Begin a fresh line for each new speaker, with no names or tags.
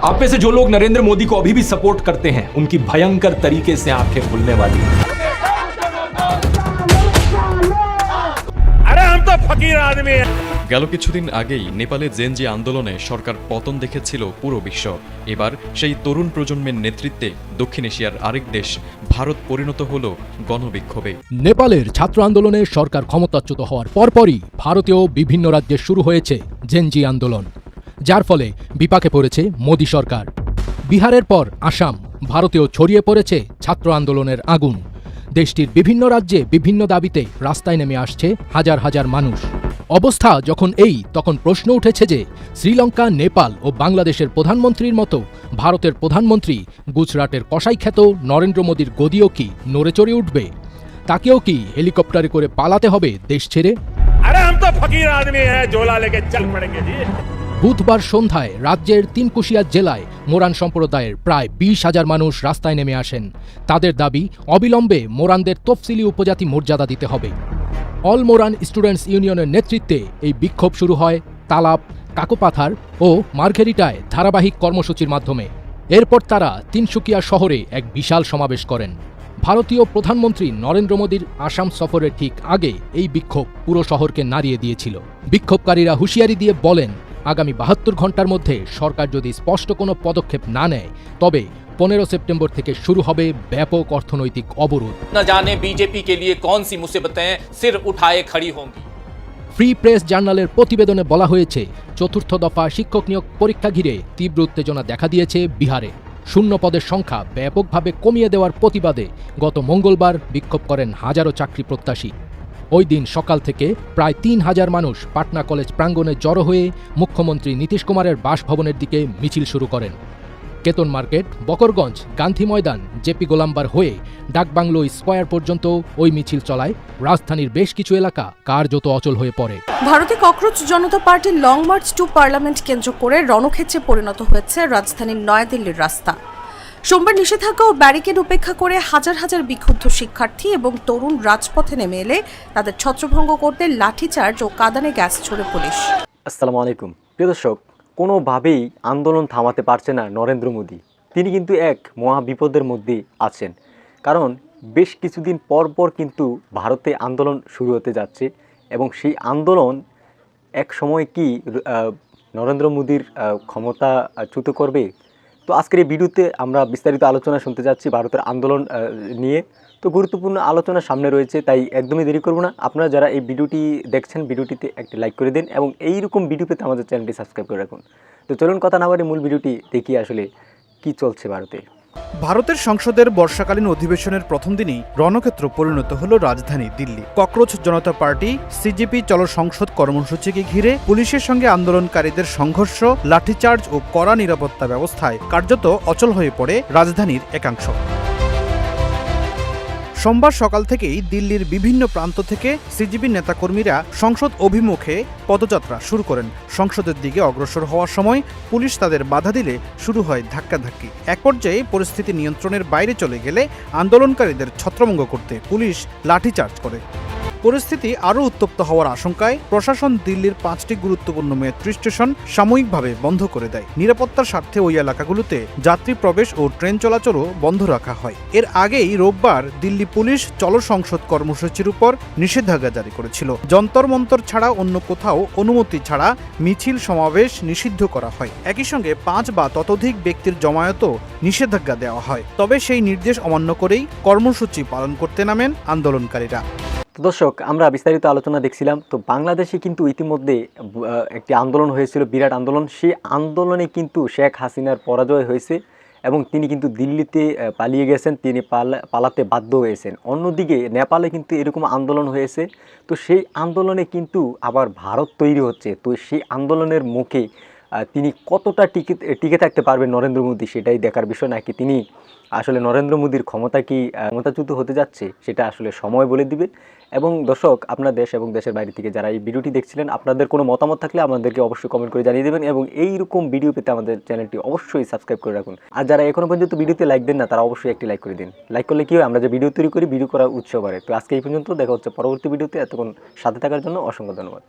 आप में से जो लोग नरेंद्र मोदी को अभी भी सपोर्ट करते हैं उनकी भयंकर तरीके से आंखें खुलने वाली हैं।
अरे हम तो फकीर आदमी हैं।
গেল কিছুদিন আগেই নেপালে জেনজি আন্দোলনে সরকার পতন দেখেছিল পুরো বিশ্ব। এবার সেই তরুণ প্রজন্মের নেতৃত্বে দক্ষিণ এশিয়ার আরেক দেশ ভারত পরিণত হলো গণবিক্ষোভে।
নেপালের ছাত্র আন্দোলনে সরকার ক্ষমতাচ্যুত হওয়ার পরপরই ভারতেও বিভিন্ন রাজ্যে শুরু হয়েছে জেনজি আন্দোলন, যার ফলে বিপাকে পড়েছে মোদী সরকার। বিহারের পর আসাম, ভারতেও ছড়িয়ে পড়েছে ছাত্র আন্দোলনের আগুন। দেশটির বিভিন্ন রাজ্যে বিভিন্ন দাবিতে রাস্তায় নেমে আসছে হাজার হাজার মানুষ। অবস্থা যখন এই, তখন প্রশ্ন উঠেছে যে শ্রীলঙ্কা, নেপাল ও বাংলাদেশের প্রধানমন্ত্রীর মতো ভারতের প্রধানমন্ত্রী গুজরাটের কসাইখ্যাত নরেন্দ্র মোদীর গদিও কি নড়ে চড়ে উঠবে? তাকেও কি হেলিকপ্টারে করে পালাতে হবে দেশ ছেড়ে?
अरे हम तो फकीर आदमी हैं, झोला लेके चल पड़ेंगे जी।
বুধবার সন্ধ্যায় রাজ্যের তিনকুশিয়া জেলায় মোরান সম্প্রদায়ের প্রায় ২০,০০০ মানুষ রাস্তায় নেমে আসেন। তাদের দাবি, অবিলম্বে মোরানদের তফসিলি উপজাতি মর্যাদা দিতে হবে। অল মোরান স্টুডেন্টস ইউনিয়নের নেতৃত্বে এই বিক্ষোভ শুরু হয় তালাব, কাকোপাথার ও মার্ঘেরিটায় ধারাবাহিক কর্মসূচির মাধ্যমে। এরপর তারা তিনসুকিয়া শহরে এক বিশাল সমাবেশ করেন। ভারতীয় প্রধানমন্ত্রী নরেন্দ্র মোদীর আসাম সফরের ঠিক আগে এই বিক্ষোভ পুরো শহরকে নাড়িয়ে দিয়েছিল। বিক্ষোভকারীরা হুঁশিয়ারি দিয়ে বলেন, আগামী ৭২ ঘণ্টার মধ্যে সরকার যদি স্পষ্ট কোনো পদক্ষেপ না নেয় তবে ১৫ সেপ্টেম্বর থেকে শুরু হবে ব্যাপক অর্থনৈতিক অবরোধ।
न जाने बीजेपी के लिए कौन सी मुसीबतें सिर उठाए खड़ी होंगी।
ফ্রি প্রেস জার্নালের প্রতিবেদনে বলা হয়েছে, চতুর্থ দফা শিক্ষক নিয়োগ পরীক্ষা ঘিরে তীব্র উত্তেজনা দেখা দিয়েছে বিহারে। শূন্য পদের সংখ্যা ব্যাপকভাবে কমিয়ে দেওয়ার প্রতিবাদে গত মঙ্গলবার বিক্ষোভ করেন হাজারো চাকরি প্রত্যাশী। ওই দিন সকাল থেকে প্রায় ৩,০০০ মানুষ পাটনা কলেজ প্রাঙ্গণে জড়ো হয়ে মুখ্যমন্ত্রী নীতিশ কুমারের বাসভবনের দিকে মিছিল শুরু করেন। কেতন মার্কেট, বকরগঞ্জ, গান্ধী ময়দান, জেপি গোলাম্বার হয়ে ডাকবাংলো স্কয়ার পর্যন্ত ওই মিছিল চলায় রাজধানীর বেশ কিছু এলাকা কার্যত অচল হয়ে পড়ে।
ভারতে ককরোচ জনতা পার্টির লং মার্চ টু পার্লামেন্ট কেন্দ্র করে রণক্ষেত্রে পরিণত হয়েছে রাজধানীর নয়াদিল্লির রাস্তা। সোমবার নিষেধাজ্ঞা ও ব্যারিকেড উপেক্ষা করে হাজার হাজার বিক্ষুব্ধ শিক্ষার্থী এবং তরুণ রাজপথে নেমে এলে তাদের ছত্রভঙ্গ করতে লাঠিচার্জ ও কাঁদানে গ্যাস ছোড়ে পুলিশ।
আসসালামু আলাইকুম প্রিয় দর্শক, কোনোভাবেই আন্দোলন থামাতে পারছে না নরেন্দ্র মোদী। তিনি কিন্তু এক মহা বিপদের মধ্যে আছেন, কারণ বেশ কিছুদিন পর পর কিন্তু ভারতে আন্দোলন শুরু হতে যাচ্ছে এবং সেই আন্দোলন এক সময় কি নরেন্দ্র মোদীর ক্ষমতাচ্যুত করবে? তো আজকের এই ভিডিওতে আমরা বিস্তারিত আলোচনা শুনতে যাচ্ছি ভারতের আন্দোলন নিয়ে। তো গুরুত্বপূর্ণ আলোচনা সামনে রয়েছে, তাই একদমই দেরি করব না। আপনারা যারা এই ভিডিওটি দেখছেন, ভিডিওটিতে একটি লাইক করে দিন এবং এইরকম ভিডিও পেতে আমাদের চ্যানেলটি সাবস্ক্রাইব করে রাখুন। তো চলুন কথা না বলে মূল ভিডিওটি দেখি আসলে কি চলছে ভারতে।
ভারতের সংসদের বর্ষাকালীন অধিবেশনের প্রথম দিনেই রণক্ষেত্র পরিণত হল রাজধানী দিল্লি। ককরোচ জনতা পার্টি সিজেপি চলো সংসদ কর্মসূচিকে ঘিরে পুলিশের সঙ্গে আন্দোলনকারীদের সংঘর্ষ, লাঠিচার্জ ও কড়া নিরাপত্তা ব্যবস্থায় কার্যত অচল হয়ে পড়ে রাজধানীর একাংশ। সোমবার সকাল থেকেই দিল্লির বিভিন্ন প্রান্ত থেকে সিজিবি নেতাকর্মীরা সংসদ অভিমুখে পদযাত্রা শুরু করেন। সংসদের দিকে অগ্রসর হওয়ার সময় পুলিশ তাদের বাধা দিলে শুরু হয় ধাক্কাধাক্কি। এক পর্যায়ে পরিস্থিতি নিয়ন্ত্রণের বাইরে চলে গেলে আন্দোলনকারীদের ছত্রভঙ্গ করতে পুলিশ লাঠিচার্জ করে। পরিস্থিতি আরও উত্তপ্ত হওয়ার আশঙ্কায় প্রশাসন দিল্লির ৫টি গুরুত্বপূর্ণ মেট্রো স্টেশন সাময়িকভাবে বন্ধ করে দেয়। নিরাপত্তার স্বার্থে ওই এলাকাগুলোতে যাত্রী প্রবেশ ও ট্রেন চলাচলও বন্ধ রাখা হয়। এর আগেই রোববার দিল্লি পুলিশ চলো সংসদ কর্মসূচির উপর নিষেধাজ্ঞা জারি করেছিল। যন্তর মন্তর ছাড়া অন্য কোথাও অনুমতি ছাড়া মিছিল সমাবেশ নিষিদ্ধ করা হয়। একই সঙ্গে ৫ বা ততোধিক ব্যক্তির জমায়েতও নিষেধাজ্ঞা দেওয়া হয়। তবে সেই নির্দেশ অমান্য করেই কর্মসূচি পালন করতে নামেন আন্দোলনকারীরা।
তো দর্শক, আমরা বিস্তারিত আলোচনা দেখছিলাম। তো বাংলাদেশে কিন্তু ইতিমধ্যে একটি আন্দোলন হয়েছিল, বিরাট আন্দোলন। সেই আন্দোলনে কিন্তু শেখ হাসিনার পরাজয় হয়েছে এবং তিনি কিন্তু দিল্লিতে পালিয়ে গেছেন, তিনি পালাতে বাধ্য হয়েছেন। অন্যদিকে নেপালে কিন্তু এরকম আন্দোলন হয়েছে। তো সেই আন্দোলনে কিন্তু আবার ভারত তৈরি হচ্ছে। তো সেই আন্দোলনের মুখে তিনি কতটা টিকে থাকতে পারবেন নরেন্দ্র মোদী, সেটাই দেখার বিষয়। নাকি তিনি আসলে নরেন্দ্র মোদীর ক্ষমতাচ্যুত হতে যাচ্ছে, সেটা আসলে সময় বলে দিবে। এবং দর্শক, আপনার দেশ এবং দেশের বাইরে থেকে যারা এই ভিডিওটি দেখছিলেন, আপনাদের কোনো মতামত থাকলে আমাদেরকে অবশ্যই কমেন্ট করে জানিয়ে দেবেন এবং এইরকম ভিডিও পেতে আমাদের চ্যানেলটি অবশ্যই সাবস্ক্রাইব করে রাখুন। আর যারা এখনো পর্যন্ত ভিডিওতে লাইক দেন না, তারা অবশ্যই একটি লাইক করে দিন। লাইক করলে কী হয়, আমরা যে ভিডিও তৈরি করি, ভিডিও করার উৎসাহ বাড়ে। তো আজকে এই পর্যন্ত, দেখা হচ্ছে পরবর্তী ভিডিওতে। এতক্ষণ সাথে থাকার জন্য অসংখ্য ধন্যবাদ।